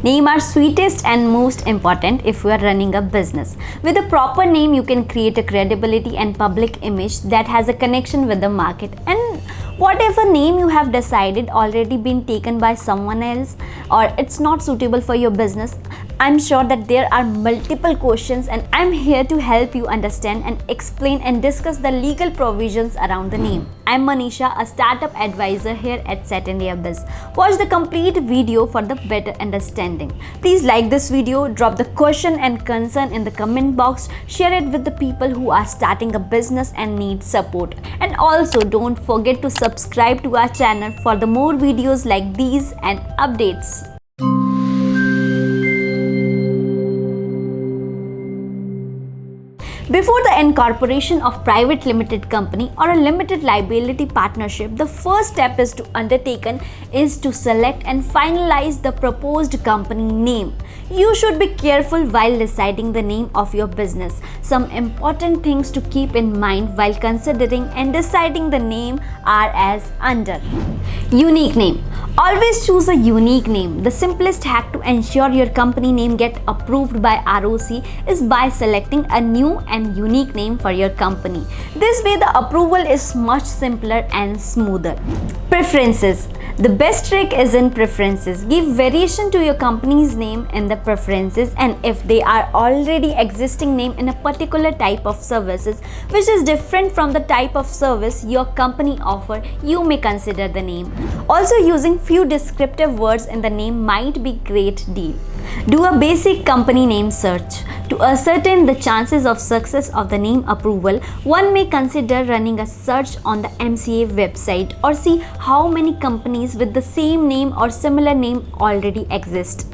Names are sweetest and most important if you are running a business. With a proper name, you can create a credibility and public image that has a connection with the market. And whatever name you have decided already been taken by someone else or it's not suitable for your business, I'm sure that there are multiple questions and I'm here to help you understand and explain and discuss the legal provisions around the name. I'm Manisha, a startup advisor here at Setindiabiz. Watch the complete video for the better understanding. Please like this video, drop the question and concern in the comment box, share it with the people who are starting a business and need support. And also don't forget to subscribe to our channel for the more videos like these and updates. Before the incorporation of private limited company or a limited liability partnership, the first step is to select and finalize the proposed company name. You should be careful while deciding the name of your business. Some important things to keep in mind while considering and deciding the name are as under. Unique name. Always choose a unique name. The simplest hack to ensure your company name get approved by ROC is by selecting a new and unique name for your company. This way the approval is much simpler and smoother. Preferences. The best trick is in preferences. Give variation to your company's name in the preferences, and if they are already existing name in a particular type of services which is different from the type of service your company offer, you may consider the name. Also, using few descriptive words in the name might be great deal. Do a basic company name search. To ascertain the chances of success of the name approval, one may consider running a search on the MCA website or see how many companies with the same name or similar name already exist.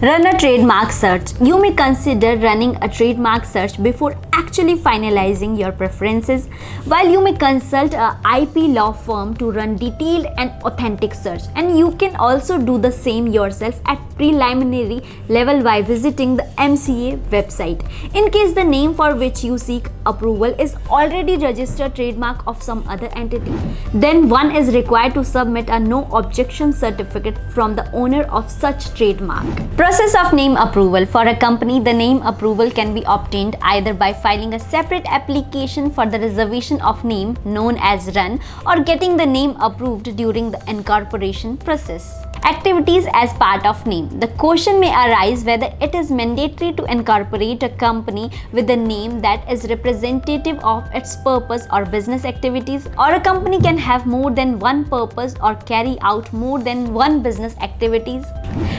Run a trademark search. You may consider running a trademark search before actually finalizing your preferences. While you may consult a IP law firm to run detailed and authentic search, and you can also do the same yourself at preliminary level by visiting the MCA website. In case the name for which you seek approval is already registered trademark of some other entity, then one is required to submit a no objection certificate from the owner of such trademark. Process of name approval. For a company, the name approval can be obtained either by filing a separate application for the reservation of name known as run or getting the name approved during the incorporation process. Activities as part of name. The question may arise whether it is mandatory to incorporate a company with a name that is representative of its purpose or business activities, or a company can have more than one purpose or carry out more than one business activities.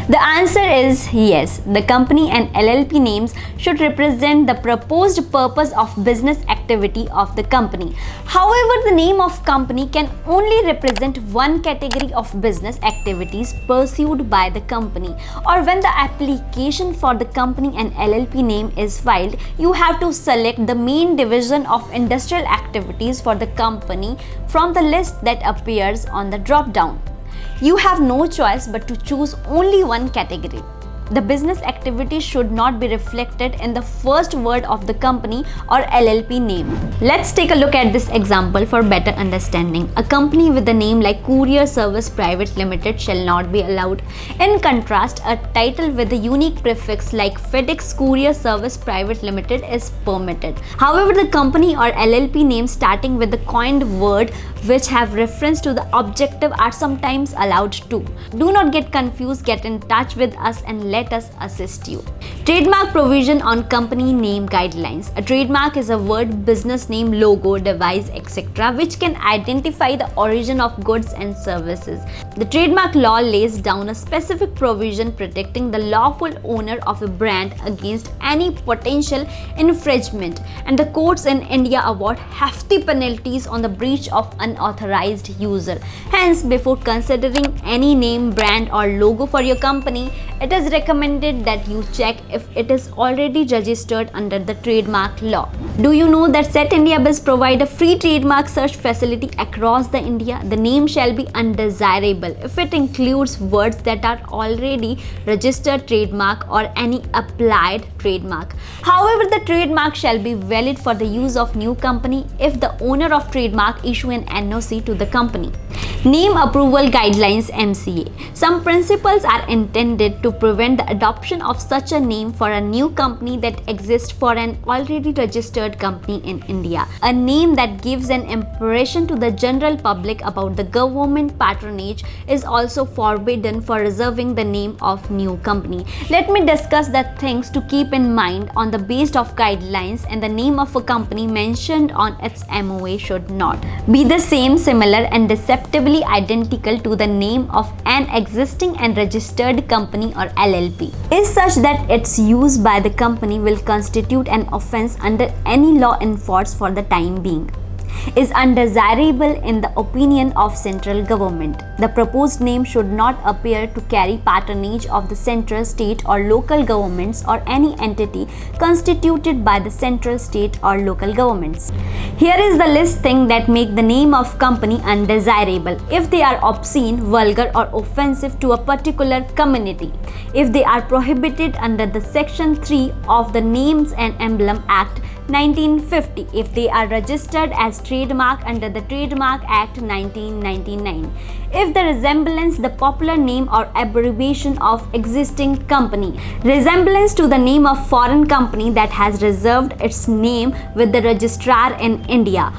The answer is yes. The company and LLP names should represent the proposed purpose of business activity of the company. However, the name of company can only represent one category of business activities pursued by the company, or when the application for the company and LLP name is filed, you have to select the main division of industrial activities for the company from the list that appears on the drop down. You have no choice but to choose only one category. The business activity should not be reflected in the first word of the company or LLP name. Let's take a look at this example for better understanding. A company with a name like Courier Service Private Limited shall not be allowed. In contrast, a title with a unique prefix like FedEx Courier Service Private Limited is permitted. However, the company or LLP name starting with the coined word which have reference to the objective are sometimes allowed too. Do not get confused. Get in touch with us and let us assist you. Trademark provision on company name guidelines. A trademark is a word, business name, logo, device, etc. which can identify the origin of goods and services. The trademark law lays down a specific provision protecting the lawful owner of a brand against any potential infringement, and the courts in India award hefty penalties on the breach of unauthorized user. Hence, before considering any name, brand or logo for your company, it is recommended that you check if it is already registered under the trademark law. Do you know that Setindiabiz provide a free trademark search facility across the India? The name shall be undesirable if it includes words that are already registered trademark or any applied trademark. However, the trademark shall be valid for the use of new company if the owner of trademark issue an NOC to the company. Name Approval Guidelines (MCA). Some principles are intended to prevent the adoption of such a name for a new company that exists for an already registered company in India. A name that gives an impression to the general public about the government patronage is also forbidden for reserving the name of new company. Let me discuss the things to keep in mind on the basis of guidelines, and the name of a company mentioned on its MOA should not be the same, similar, and deceptively identical to the name of an existing and registered company or LLP, is such that its use by the company will constitute an offense under any law enforced for the time being. Is undesirable in the opinion of central government. The proposed name should not appear to carry patronage of the central, state or local governments or any entity constituted by the central, state or local governments. Here is the list things that make the name of company undesirable: if they are obscene, vulgar or offensive to a particular community; if they are prohibited under the Section 3 of the Names and Emblem Act 1950; if they are registered as trademark under the Trademark Act 1999; if the resemblance the popular name or abbreviation of existing company, resemblance to the name of foreign company that has reserved its name with the registrar in India,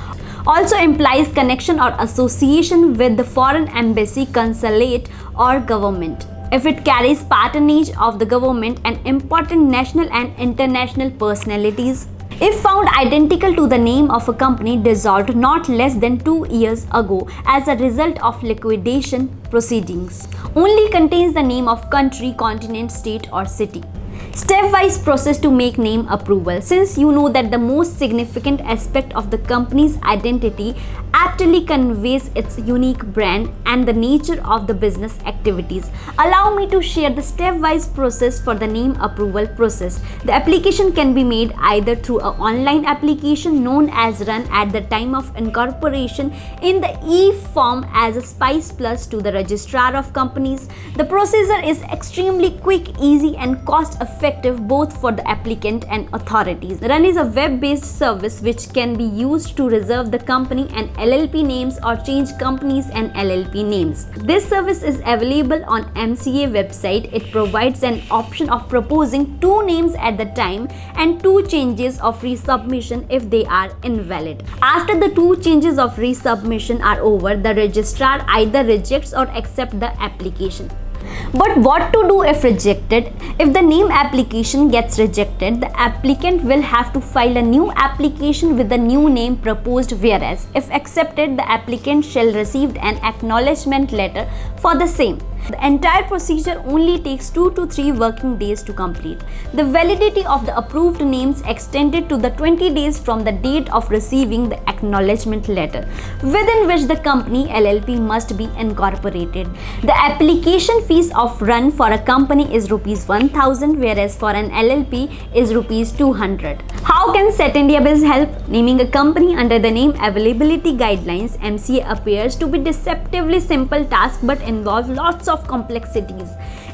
also implies connection or association with the foreign embassy, consulate or government; if it carries patronage of the government and important national and international personalities; if found identical to the name of a company dissolved not less than 2 years ago as a result of liquidation proceedings; only contains the name of country, continent, state or city. Stepwise process to make name approval. Since you know that the most significant aspect of the company's identity aptly conveys its unique brand and the nature of the business activities, allow me to share the stepwise process for the name approval process. The application can be made either through an online application known as run at the time of incorporation in the e-form as a Spice Plus to the registrar of companies. The procedure is extremely quick, easy and cost effective both for the applicant and authorities. Run is a web-based service which can be used to reserve the company and LLP names or change companies and LLP names. This service is available on MCA website. It provides an option of proposing 2 names at the time and 2 changes of resubmission if they are invalid. After the 2 changes of resubmission are over, the registrar either rejects or accepts the application. But what to do if rejected? If the name application gets rejected, the applicant will have to file a new application with the new name proposed, whereas if accepted, the applicant shall receive an acknowledgement letter for the same. The entire procedure only takes 2 to 3 working days to complete. The validity of the approved names extended to the 20 days from the date of receiving the acknowledgement letter, within which the company LLP must be incorporated. The application fees of run for a company is ₹1000, whereas for an LLP is ₹200. How can Setindiabiz help? Naming a company under the name availability guidelines (MCA) appears to be deceptively simple task but involves lots of complexities,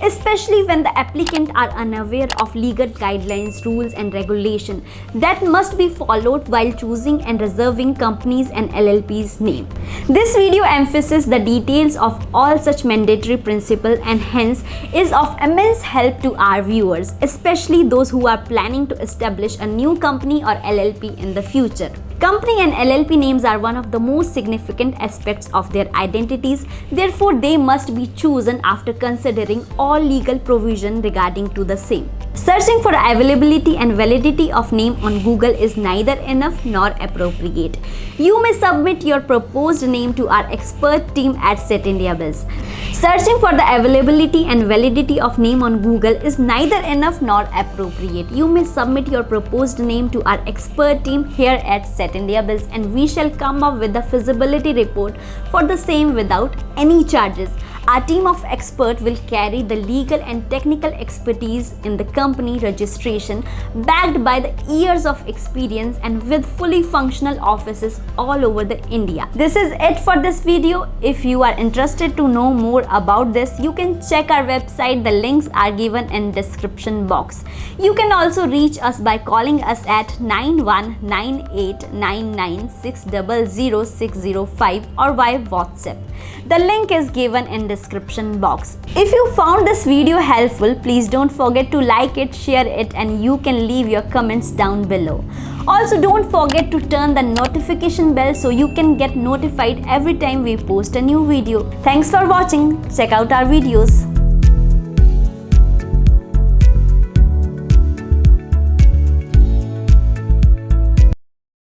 especially when the applicant are unaware of legal guidelines, rules and regulation that must be followed while choosing and reserving companies and LLP's name. This video emphasizes the details of all such mandatory principles and hence is of immense help to our viewers, especially those who are planning to establish a new company or LLP in the future. Company and LLP names are one of the most significant aspects of their identities, therefore they must be chosen after considering all legal provision regarding to the same. Searching for availability and validity of name on Google is neither enough nor appropriate. You may submit your proposed name to our expert team at Setindiabiz. Searching for the availability and validity of name on Google is neither enough nor appropriate. You may submit your proposed name to our expert team here at Setindiabiz and we shall come up with the feasibility report for the same without any charges. Our team of experts will carry the legal and technical expertise in the company registration, backed by the years of experience and with fully functional offices all over the India. This is it for this video. If you are interested to know more about this, you can check our website. The links are given in description box. You can also reach us by calling us at 919899600605 or via WhatsApp. The link is given in description box. If you found this video helpful, please don't forget to like it, share it, and you can leave your comments down below. Also, don't forget to turn the notification bell so you can get notified every time we post a new video. Thanks for watching. Check out our videos.